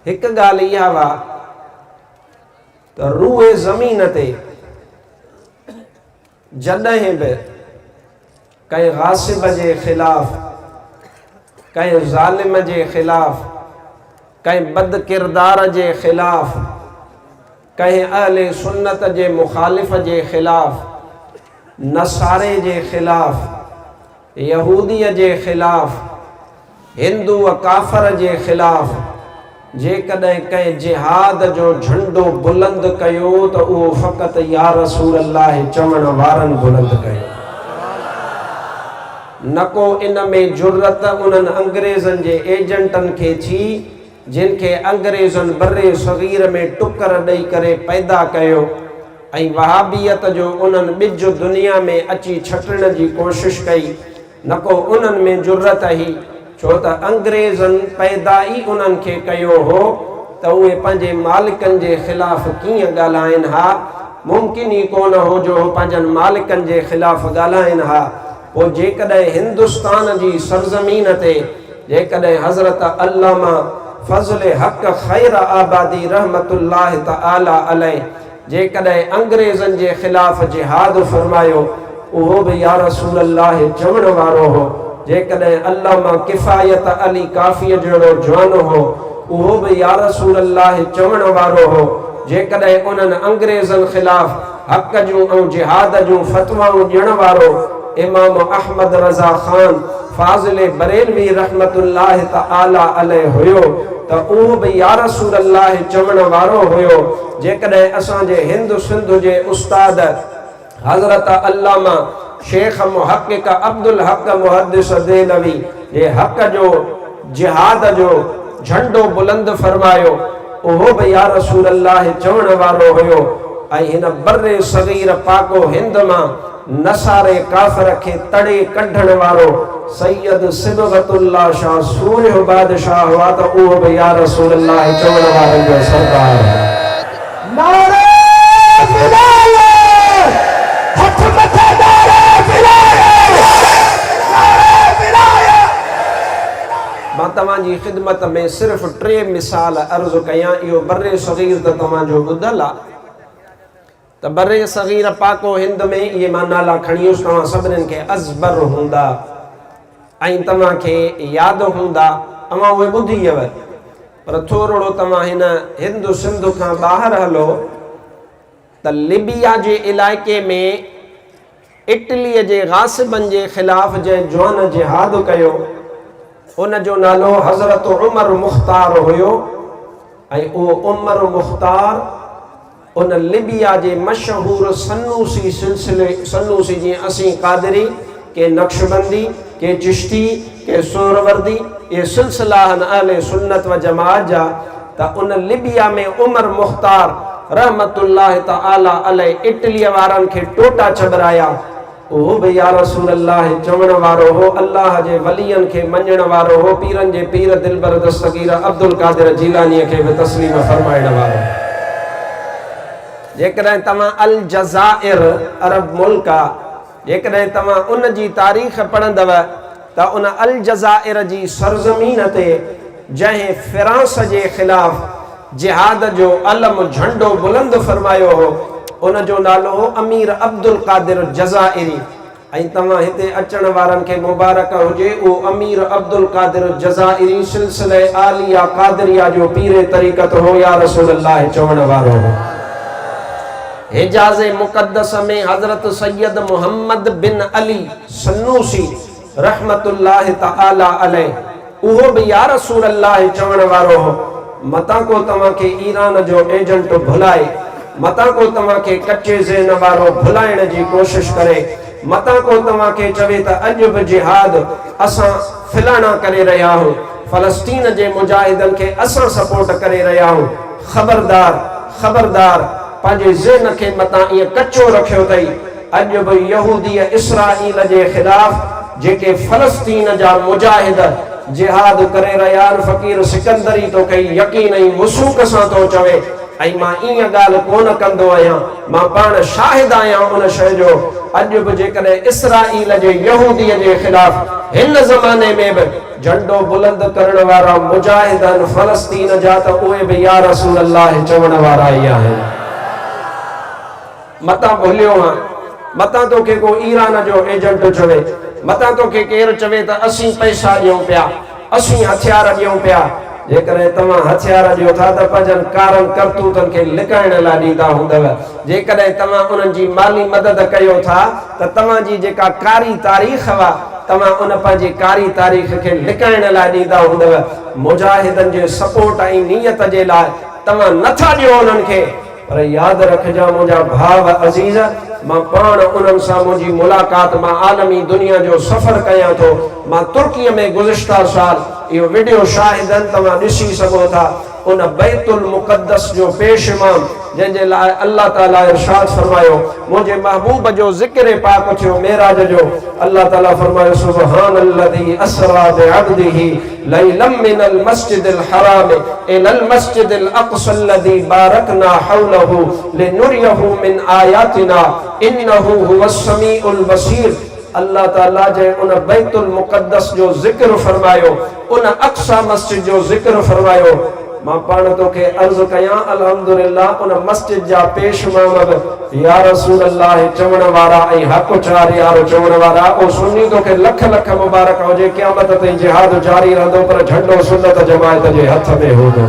हिक गाल इहा वा त रूए ज़मीन ते जॾहिं बि कंहिं गासिब जे ख़िलाफ़, कंहिं ज़ालिम जे ख़िलाफ़, कंहिं बद किरदार जे ख़िलाफ़, कंहिं अहले सुन्नत जे मुखालिफ़ जे ख़िलाफ़, नसारे जे ख़िलाफ़, यहूदीअ जे ख़िलाफ़, हिंदू व काफ़र जे ख़िलाफ़ जेकॾहिं कंहिं जिहाद जो झंडो बुलंद कयो त उहो फ़क़ति या रसूल अल्लाह चवण वारनि बुलंद कयो। न को इन में जुर्रत उन्हनि अंग्रेज़नि जे एजेंटनि खे थी जिन खे अंग्रेज़नि बर्रे सग़ीर में टुकर ॾेई करे पैदा कयो ऐं वहाबियत जो उन्हनि ॿिज दुनिया में अची छटण जी कोशिश कई। न को उन्हनि में जुर्रत ही, छो त अंग्रेज़नि पैदा ई उन्हनि खे कयो हो त उहे पंहिंजे मालिकनि जे ख़िलाफ़ कीअं ॻाल्हाइनि हा। मुमकिन ई कोन हो जो पंहिंजनि मालिकनि जे ख़िलाफ़ ॻाल्हाइनि हा। पोइ जेकॾहिं हिंदुस्तान जी सरज़मीन ते जेकॾहिं हज़रत अल्लामा फ़ज़्ल हक़ ख़ैर आबादी रहमतुल्लाह तआला अलैह जेकॾहिं अंग्रेज़नि जे ख़िलाफ़ जिहाद फ़रमायो उहो बि या रसूल अल्लाह चवण वारो हो। जेकॾहिं अल्लामा किफ़ायत अली काफ़ीअ जहिड़ो जवान हो उहो बि या रसूल अल्लाह चवण वारो हो। जेकॾहिं उन्हनि अंग्रेज़नि ख़िलाफ़ हक़ जूं ऐं जिहाद जूं फ़तवाऊं ॾियण वारो इमाम अहमद रज़ा ख़ान फ़ाज़िल बरेलवी रहमतुल्लाह तआला अलैह हुयो त उहो बि या रसूल अल्लाह चवण वारो हुयो। जेकॾहिं असांजे हिंद सिंध जे उस्ताद हज़रत अल्लामा शेख मुहक़िक़ अब्दुल हक़ मुहद्दिस देलवी जे हक़ जो जिहाद जो झंडो बुलंद फरमायो उहो बि या रसूल अल्लाह चवण वारो हुयो। ऐं हिन बर्रे सग़ीर पाको हिंद मां नसारे काफ़िर खे तड़े कढण वारो सैयद सिबगतुल्लाह शाह सूर्य बादशाह हुआ त उहो बि या रसूल अल्लाह चवण वारनि जो सरदार है। नारे विलायत, हथ मथे नारे विलायत, नारे विलायत। मां तव्हांजी ख़िदमत में सिर्फ़ 3 मिसाल अर्ज़ कयां। इहो बर्रे सग़ीर त तव्हांजो ॿुधल आहे त बर्रे सग़ीर पाको हिंद में इहे मां नाला खणी वियुसि। तव्हां सभिनीनि खे अज़बर हूंदा ऐं तव्हांखे यादि हूंदा, तव्हां उहे ॿुधी वियव। पर थोरो तव्हां हिन हिंद सिंध खां ॿाहिरि हलो त लिबिया जे इलाइक़े में इटलीअ जे गासिबनि जे ख़िलाफ़ जंहिं जवान जिहाद कयो उन जो नालो हज़रत उमर मुख़्तार हुयो। ऐं उहो उमर मुख़्तार उन लिबिया जे मशहूर सन्नूसी सिलसिले सन्नूसी जीअं असीं क़ादरी के नक्शबंदी के चिश्ती के सोहरवर्दी ये सिलसिला अहले सुन्नत व जमात जा त उन लिबिया में उमर मुख़्तार रहमतुल्लाह तआला अलैह इटलीअ वारनि खे टोटा चबराया। उहो बि या रसूल अल्लाह चवण वारो हो, अल्लाह जे वलियनि खे मञण वारो हो, पीरनि जे पीर दिलबर दस्तगीर अब्दुल कादिर जीलानीअ खे बि तस्लीम फरमाइण वारो। जेकॾहिं तव्हां अल जज़ाइर अरब मुल्क आहे, जेकॾहिं तव्हां उन जी तारीख़ पढ़ंदव त उन अल जज़ाइर जी सरज़मीन ते जंहिं फ़्रांस जे ख़िलाफ़ जिहाद जो अलम झंडो बुलंद फरमायो हो उन जो नालो हो अमीर अब्दुल कादिर जज़ाइरी। ऐं तव्हां हिते अचण वारनि खे मुबारक हुजे, उहो अमीर अब्दुल कादिर जज़ाइरी सिलसिले आलिया कादरिया जो पीरे तरीक़त हो या रसूल अल्लाह चवण वारो हो। हिजाज़े मुक़द्दस में हज़रत सैयद मोहम्मद बिन अली सन्नूसी रहमतुल्लाह तआला अलैह उहो बि या रसूल अल्लाह चवण वारो हो। मतां को तव्हांखे ईरान जो एजेंट भुलाए, मतां को तव्हांखे कच्चे ज़हन वारो भुलाइण जी कोशिश करे, मतां को तव्हांखे चवे त अॼु बि जिहाद असां फिलाना करे रहिया आहियूं, फ़लस्तीन जे मुजाहिदनि खे असां सपोर्ट करे रहिया आहियूं। ख़बरदार ख़बरदार, पंहिंजे ज़हन खे मतां ईअं कचो रखियो अथई। अॼु बि यहूदी इसराईल जे ख़िलाफ़ जेके फ़लस्तीन जा मुजाहिद जिहाद करे रहिया आहिनि, फ़कीर सिकंदरी तो कई यकीन ऐं वसूक सां थो चवे ऐं मां ईअं ॻाल्हि कोन कंदो आहियां, मां पाण शाहिद आहियां उन शइ जो। अॼु बि जेकॾहिं इसराईल जे यहूदीअ जे ख़िलाफ़ हिन ज़माने में बि झंडो बुलंद करण वारा मुजाहिद आहिनि फ़लस्तीन जा, त उहे बि या रसूल अल्लाह चवण वारा ई आहिनि। मतां भुलियो हां, मतां तोखे को ईरान जो एजेंट चवे, मतां तोखे केरु चवे त असीं पैसा ॾियूं पिया, असीं हथियार ॾियूं पिया। जेकॾहिं तव्हां हथियार ॾियो था त पंहिंजनि कारनि करतूतनि खे लिकाइण लाइ ॾींदा हूंदव। जेकॾहिं तव्हां उन्हनि जी माली मदद कयो था त तव्हांजी जेका कारी तारीख़ हुआ, तव्हां उन पंहिंजी कारी तारीख़ खे लिकाइण लाइ ॾींदा हूंदव। मुजाहिदनि जे सपोर्ट ऐं नियत जे लाइ तव्हां नथा ॾियो उन्हनि खे। पर यादि रखिजा मुंहिंजा भाउ अज़ीज़, मां पाण उन्हनि सां मुंहिंजी मुलाक़ात, मां आलमी दुनिया जो सफ़र कयां थो। मां तुर्कीअ में गुज़िश्ता साल, इहो वीडियो शाहिदनि तव्हां ॾिसी सघो था, उन बैतुल मुक़द्दस जो पेश इमाम जंहिंजे लाइ अल्लाह ताला इरशाद फरमायो, मुंहिंजे महबूब जो ज़िक्र पाक थियो मेराज जो। अल्लाह ताला फरमायो सुब्हानल्लज़ी अस्रा बिअब्दिही लैलम मिनल मस्जिदिल हराम इलल मस्जिदिल अक़सल्लज़ी बारकना हौलहु लिनुरियहु मिन आयातिना इन्नहु हुवस समीउल बसीर। अल्लाह ताला जे उन बैतुल मुक़द्दस जो ज़िक्र फरमायो, उन अक्सा मस्जिद जो ज़िक्र फरमायो। मां पाण तोखे अर्ज़ कयां, अल्हम्दुलिल्लाह उन मस्जिद जा पेश इमाम या रसूल अल्लाह चवण वारा ऐं हक़ चार यार चवण वारा, ओ सुन्नी तोखे लख लख मुबारक हुजे। क़यामत ताईं जिहाद जारी रहंदो, पर झंडो सुन्नत जमायत जे हथ में हूंदो।